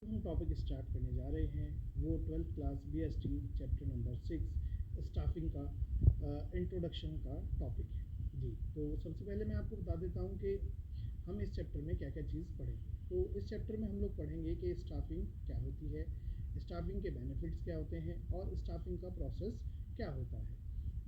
हम topic start करने जा रहे हैं वो 12th class BST chapter number 6 staffing का इंट्रोडक्शन का टॉपिक है जी। तो सबसे पहले मैं आपको बता देता हूँ कि हम इस चैप्टर में क्या क्या चीज़ पढ़ेंगे। तो इस चैप्टर में हम लोग पढ़ेंगे कि स्टाफिंग क्या होती है, स्टाफिंग के बेनिफिट्स क्या होते हैं और स्टाफिंग का प्रोसेस क्या होता है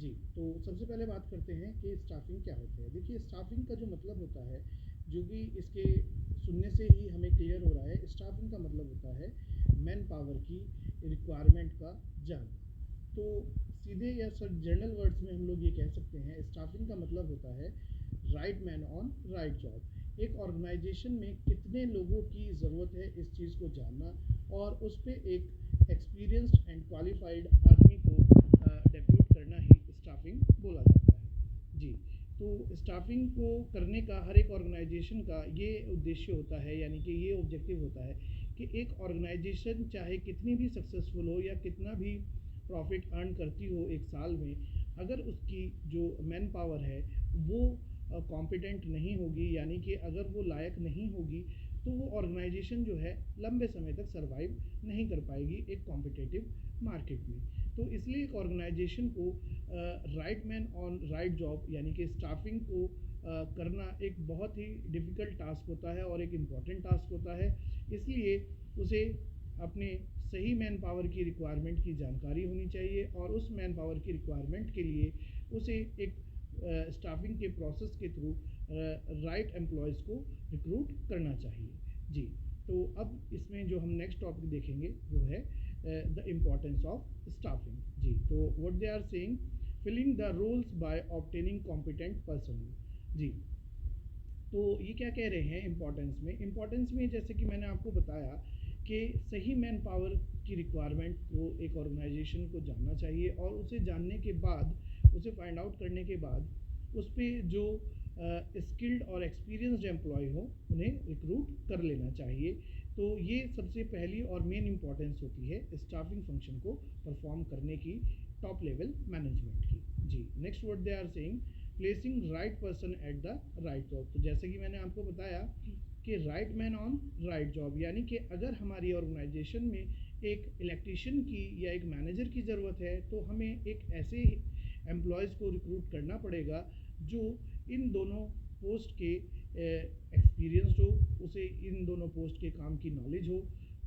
जी। तो सबसे पहले बात करते हैं कि स्टाफिंग क्या होती है। देखिए, स्टाफिंग का जो मतलब होता है, जो कि इसके सुनने से ही हमें क्लियर हो रहा है, स्टाफिंग का मतलब होता है मैन पावर की रिक्वायरमेंट का जानना। तो सीधे या सर जनरल वर्ड्स में हम लोग ये कह सकते हैं, स्टाफिंग का मतलब होता है right man on right job. एक ऑर्गेनाइजेशन में कितने लोगों की ज़रूरत है इस चीज़ को जानना, और उस पर एक एक्सपीरियंस्ड एंड क्वालिफाइड आदमी को डेप्यूट करना ही स्टाफिंग बोला जाता है जी। तो स्टाफिंग को करने का हर एक ऑर्गेनाइजेशन का ये उद्देश्य होता है, यानी कि ये ऑब्जेक्टिव होता है कि एक ऑर्गेनाइजेशन चाहे कितनी भी सक्सेसफुल हो या कितना भी प्रॉफिट अर्न करती हो एक साल में, अगर उसकी जो मैन पावर है वो कॉम्पिटेंट नहीं होगी, यानी कि अगर वो लायक नहीं होगी, तो वो ऑर्गेनाइजेशन जो है लंबे समय तक सर्वाइव नहीं कर पाएगी एक कॉम्पिटिटिव मार्केट में। तो इसलिए एक ऑर्गेनाइजेशन को right man on right job यानी कि स्टाफिंग को करना एक बहुत ही डिफ़िकल्ट टास्क होता है और एक इम्पॉर्टेंट टास्क होता है। इसलिए उसे अपने सही मैन पावर की रिक्वायरमेंट की जानकारी होनी चाहिए, और उस मैन पावर की रिक्वायरमेंट के लिए उसे एक स्टाफिंग के प्रोसेस के थ्रू राइट एम्प्लॉयज़ को रिक्रूट करना चाहिए जी। तो अब इसमें जो हम नेक्स्ट टॉपिक देखेंगे वो है द इम्पोर्टेंस ऑफ स्टाफिंग जी। तो what they are saying, filling the roles by obtaining competent personnel जी। तो ये क्या कह रहे हैं इम्पोर्टेंस में जैसे कि मैंने आपको बताया कि सही मैन पावर की रिक्वायरमेंट को एक ऑर्गेनाइजेशन को जानना चाहिए, और उसे जानने के बाद, उसे फाइंड आउट करने के बाद उस पर जो स्किल्ड और एक्सपीरियंस्ड एम्प्लॉय हो उन्हें रिक्रूट कर लेना चाहिए। तो ये सबसे पहली और मेन इम्पॉर्टेंस होती है स्टाफिंग फंक्शन को परफॉर्म करने की, टॉप लेवल मैनेजमेंट की जी। Next word they are saying placing right person at the right job. तो जैसे कि मैंने आपको बताया कि right man on right job, यानी कि अगर हमारी ऑर्गेनाइजेशन में एक इलेक्ट्रीशियन की या एक मैनेजर की ज़रूरत है, तो हमें एक ऐसे एम्प्लॉयज़ को रिक्रूट करना पड़ेगा जो इन दोनों पोस्ट के एक्सपीरियंस्ड हो, उसे इन दोनों पोस्ट के काम की नॉलेज हो,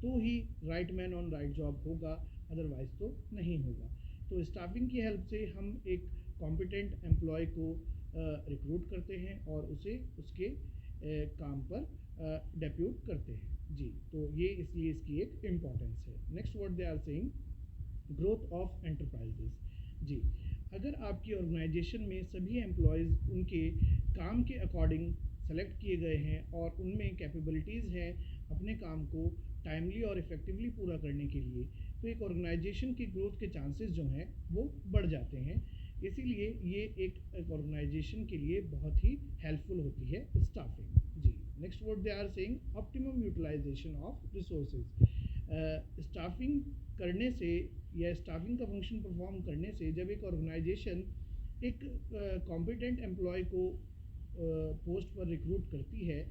तो ही right man on right job होगा, अदरवाइज़ तो नहीं होगा। तो स्टाफिंग की हेल्प से हम एक कॉम्पिटेंट एम्प्लॉय को रिक्रूट करते हैं और उसे उसके काम पर डेप्यूट करते हैं जी। तो ये इसलिए इसकी एक इम्पॉर्टेंस है। Next word they are saying growth of enterprises जी। अगर आपकी ऑर्गेनाइजेशन में सभी एम्प्लॉयज़ उनके काम के अकॉर्डिंग सेलेक्ट किए गए हैं और उनमें कैपेबिलिटीज़ हैं अपने काम को टाइमली और इफ़ेक्टिवली पूरा करने के लिए, तो एक ऑर्गेनाइजेशन की ग्रोथ के चांसेस जो हैं वो बढ़ जाते हैं। इसीलिए ये एक ऑर्गेनाइजेशन के लिए बहुत ही हेल्पफुल होती है स्टाफिंग जी। Next word they are saying optimum utilisation of resources. Staffing करने से या स्टाफिंग का फंक्शन परफॉर्म करने से, जब एक ऑर्गेनाइजेशन एक कॉम्पिटेंट एम्प्लॉय को पोस्ट पर रिक्रूट करती है,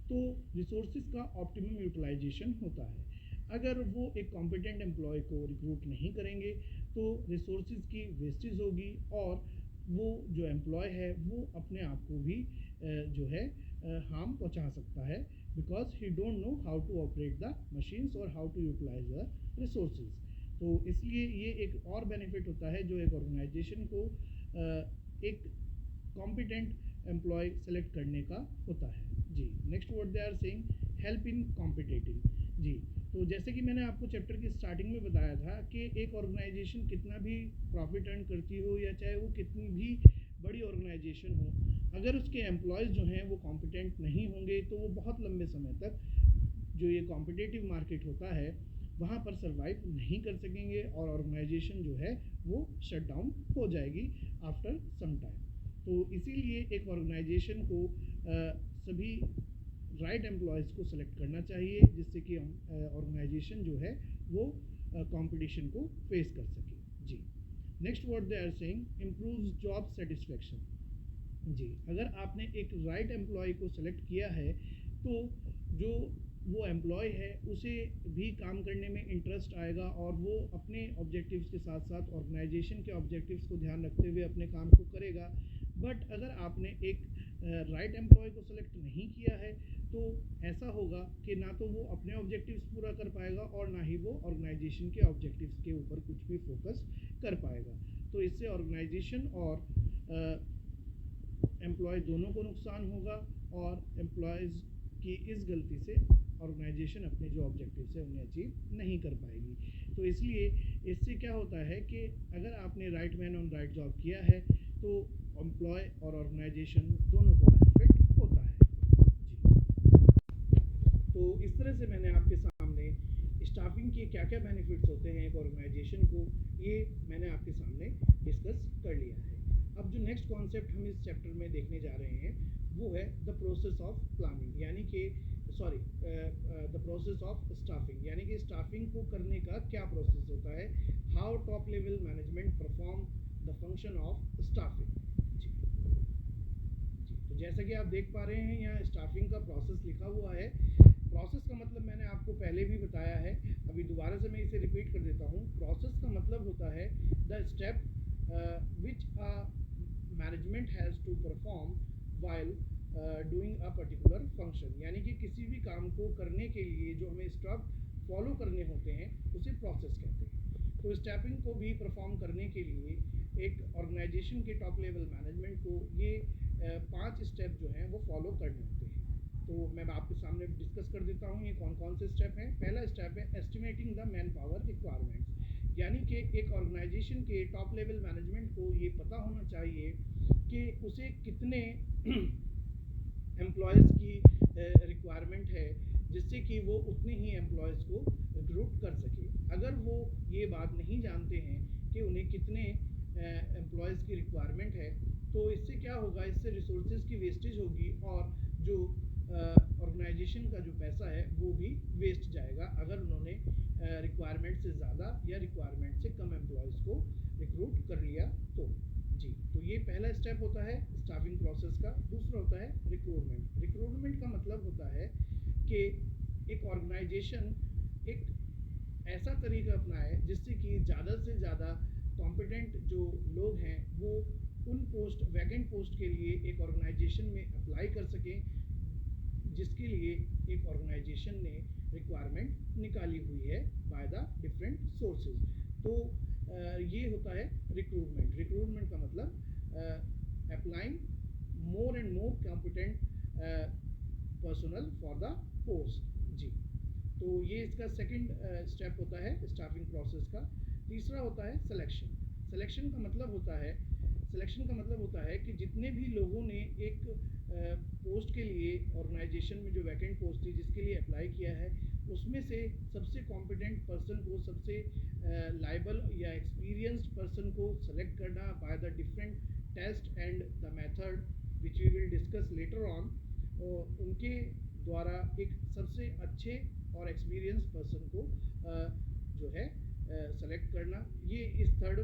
तो रिसोर्सेज का ऑप्टिमम यूटिलाइजेशन होता है। अगर वो एक कॉम्पिटेंट एम्प्लॉय को रिक्रूट नहीं करेंगे, तो रिसोर्सेज की वेस्टेज होगी, और वो जो एम्प्लॉय है वो अपने आप को भी जो है हार्म पहुंचा सकता है, because he don't know how to operate the machines और how to utilise the resources. तो इसलिए ये एक और बेनिफिट होता है जो एक ऑर्गेनाइजेशन को एक कॉम्पिटेंट एम्प्लॉय सेलेक्ट करने का होता है जी। Next word they are saying help in competing जी। तो जैसे कि मैंने आपको चैप्टर की स्टार्टिंग में बताया था कि एक ऑर्गेनाइजेशन कितना भी प्रॉफिट अर्न करती हो, या चाहे वो कितनी भी बड़ी ऑर्गेनाइजेशन हो, अगर उसके एम्प्लॉयज़ जो हैं वो कॉम्पिटेंट नहीं होंगे, तो वो बहुत लंबे समय तक जो ये कॉम्पिटिटिव मार्केट होता है वहाँ पर सर्वाइव नहीं कर सकेंगे, और ऑर्गेनाइजेशन जो है वो शट डाउन हो जाएगी आफ्टर सम टाइम। तो इसीलिए एक ऑर्गेनाइजेशन को सभी राइट एम्प्लॉयज़ को सेलेक्ट करना चाहिए, जिससे कि ऑर्गेनाइजेशन जो है वो कंपटीशन को फेस कर सके जी। Next word they are saying improves job satisfaction जी। अगर आपने एक राइट एम्प्लॉय को सेलेक्ट किया है, तो जो वो एम्प्लॉय है उसे भी काम करने में इंटरेस्ट आएगा और वो अपने ऑब्जेक्टिव्स के साथ साथ ऑर्गेनाइजेशन के ऑब्जेक्टिव्स को ध्यान रखते हुए अपने काम को करेगा। बट अगर आपने एक राइट एम्प्लॉय को सेलेक्ट नहीं किया है तो ऐसा होगा कि ना तो वो अपने ऑब्जेक्टिव्स पूरा कर पाएगा और ना ही वो ऑर्गेनाइजेशन के ऑब्जेक्टिव्स के ऊपर कुछ भी फोकस कर पाएगा। तो इससे ऑर्गेनाइजेशन और एम्प्लॉय दोनों को नुकसान होगा और एम्प्लॉयज़ की इस गलती से ऑर्गेनाइजेशन अपने जो ऑब्जेक्टिव्स है उन्हें अचीव नहीं कर पाएगी। तो इसलिए इससे क्या होता है कि अगर आपने right man on right job किया है तो एम्प्लॉय और ऑर्गेनाइजेशन दोनों को बेनिफिट होता है। जी, तो इस तरह से मैंने आपके सामने स्टाफिंग के क्या क्या बेनिफिट्स होते हैं एक ऑर्गेनाइजेशन को, ये मैंने आपके सामने डिस्कस कर लिया है। अब जो नेक्स्ट कॉन्सेप्ट हम इस चैप्टर में देखने जा रहे हैं वो है द प्रोसेस ऑफ प्लानिंग, यानी कि द प्रोसेस ऑफ स्टाफिंग, यानी कि स्टाफिंग को करने का क्या प्रोसेस होता है, how top level management perform the function of staffing. जी, तो जैसा कि आप देख पा रहे हैं यहाँ स्टाफिंग का प्रोसेस लिखा हुआ है। प्रोसेस का मतलब मैंने आपको पहले भी बताया है, अभी दोबारा से मैं इसे रिपीट कर देता हूँ। प्रोसेस का मतलब होता है the step which management has to perform while doing a particular function, यानी कि किसी भी काम को करने के लिए जो हमें स्टेप फॉलो करने होते हैं उसे प्रोसेस कहते हैं। तो स्टेपिंग को भी परफॉर्म करने के लिए एक ऑर्गेनाइजेशन के टॉप लेवल मैनेजमेंट को ये 5 स्टेप जो हैं वो फॉलो करने होते हैं। तो मैं आपके सामने डिस्कस कर देता हूँ ये कौन कौन से स्टेप हैं। पहला स्टेप है estimating the man power requirements, यानी कि एक ऑर्गेनाइजेशन के टॉप लेवल मैनेजमेंट को ये पता होना चाहिए कि उसे कितने एम्प्लॉयज़ की रिक्वायरमेंट है जिससे कि वो उतने ही एम्प्लॉयज़ को रिक्रूट कर सके। अगर वो ये बात नहीं जानते हैं कि उन्हें कितने एम्प्लॉयज़ की रिक्वायरमेंट है तो इससे क्या होगा, इससे रिसोर्सेज की वेस्टेज होगी और जो ऑर्गेनाइजेशन का जो पैसा है वो भी वेस्ट जाएगा अगर उन्होंने रिक्वायरमेंट से ज़्यादा या रिक्वायरमेंट से कम एम्प्लॉयज़ को रिक्रूट कर लिया तो। जी, तो ये पहला स्टेप होता है स्टाफिंग प्रोसेस का। दूसरा होता है रिक्रूटमेंट। रिक्रूटमेंट का मतलब होता है कि एक ऑर्गेनाइजेशन एक ऐसा तरीका अपनाए जिससे कि ज़्यादा से ज़्यादा कॉम्पिटेंट जो लोग हैं वो उन पोस्ट वैकेंट पोस्ट के लिए एक ऑर्गेनाइजेशन में अप्लाई कर सकें जिसके लिए एक ऑर्गेनाइजेशन ने रिक्वायरमेंट निकाली हुई है बाय द डिफरेंट सोर्सेज। तो ये होता है रिक्रूटमेंट। रिक्रूटमेंट का मतलब applying more and more competent personnel for the post. जी, तो ये इसका सेकंड स्टेप होता है स्टाफिंग प्रोसेस का। तीसरा होता है सिलेक्शन। सिलेक्शन का मतलब होता है कि जितने भी लोगों ने एक पोस्ट के लिए ऑर्गेनाइजेशन में जो वैकेंट पोस्ट थी जिसके लिए अप्लाई किया है उसमें से सबसे कॉम्पिटेंट पर्सन को, सबसे लायबल या एक्सपीरियंस्ड पर्सन को सेलेक्ट करना by the different test and the method which we will discuss later on. उनके द्वारा एक सबसे अच्छे और एक्सपीरियंस पर्सन को जो है सेलेक्ट करना, ये इस थर्ड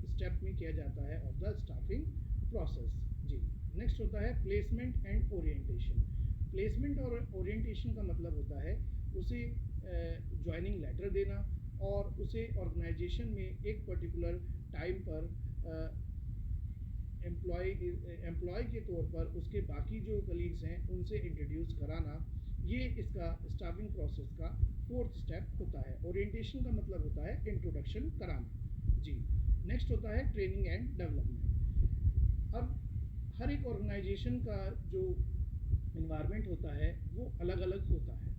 स्टेप में किया जाता है ऑफ द स्टाफिंग प्रोसेस। जी, नेक्स्ट होता है प्लेसमेंट एंड ओरिएंटेशन। प्लेसमेंट और ओरिएंटेशन का मतलब होता है उसे ज्वाइनिंग लेटर देना और उसे ऑर्गेनाइजेशन में एक पर्टिकुलर टाइम पर एम्प्लॉय के तौर पर उसके बाकी जो कलीग्स हैं उनसे इंट्रोड्यूस कराना। ये इसका स्टाफिंग प्रोसेस का फोर्थ स्टेप होता है। ओरिएंटेशन का मतलब होता है इंट्रोडक्शन कराना। जी, नेक्स्ट होता है ट्रेनिंग एंड डेवलपमेंट। अब हर एक ऑर्गेनाइजेशन का जो इन्वायरमेंट होता है वो अलग अलग होता है।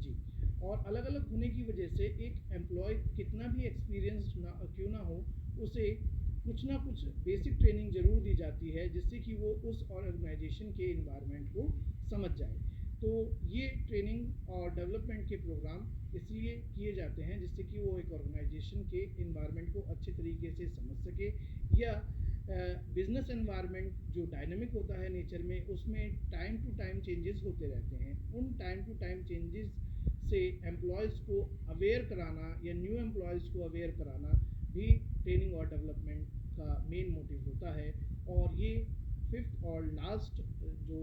जी, और अलग अलग होने की वजह से एक एम्प्लॉय कितना भी एक्सपीरियंस्ड ना क्यों ना हो उसे कुछ ना कुछ बेसिक ट्रेनिंग ज़रूर दी जाती है जिससे कि वो उस ऑर्गेनाइजेशन के इन्वायरमेंट को समझ जाए। तो ये ट्रेनिंग और डेवलपमेंट के प्रोग्राम इसलिए किए जाते हैं जिससे कि वो एक ऑर्गेनाइजेशन के इन्वायरमेंट को अच्छे तरीके से समझ सके, या बिजनेस एनवायरनमेंट जो डायनेमिक होता है नेचर में उसमें टाइम टू टाइम चेंजेस होते रहते हैं। उन टाइम टू टाइम चेंजेस से एम्प्लॉयज़ को अवेयर कराना या न्यू एम्प्लॉयज़ को अवेयर कराना भी ट्रेनिंग और डेवलपमेंट का मेन मोटिव होता है। और ये फिफ्थ और लास्ट जो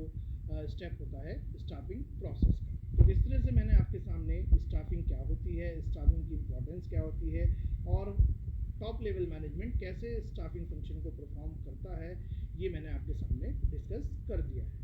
स्टेप होता है स्टाफिंग प्रोसेस का। तो इस तरह से मैंने आपके सामने स्टाफिंग क्या होती है, स्टाफिंग की इम्पोर्टेंस क्या होती है और टॉप लेवल मैनेजमेंट कैसे स्टाफिंग फंक्शन को परफॉर्म करता है, ये मैंने आपके सामने डिस्कस कर दिया है।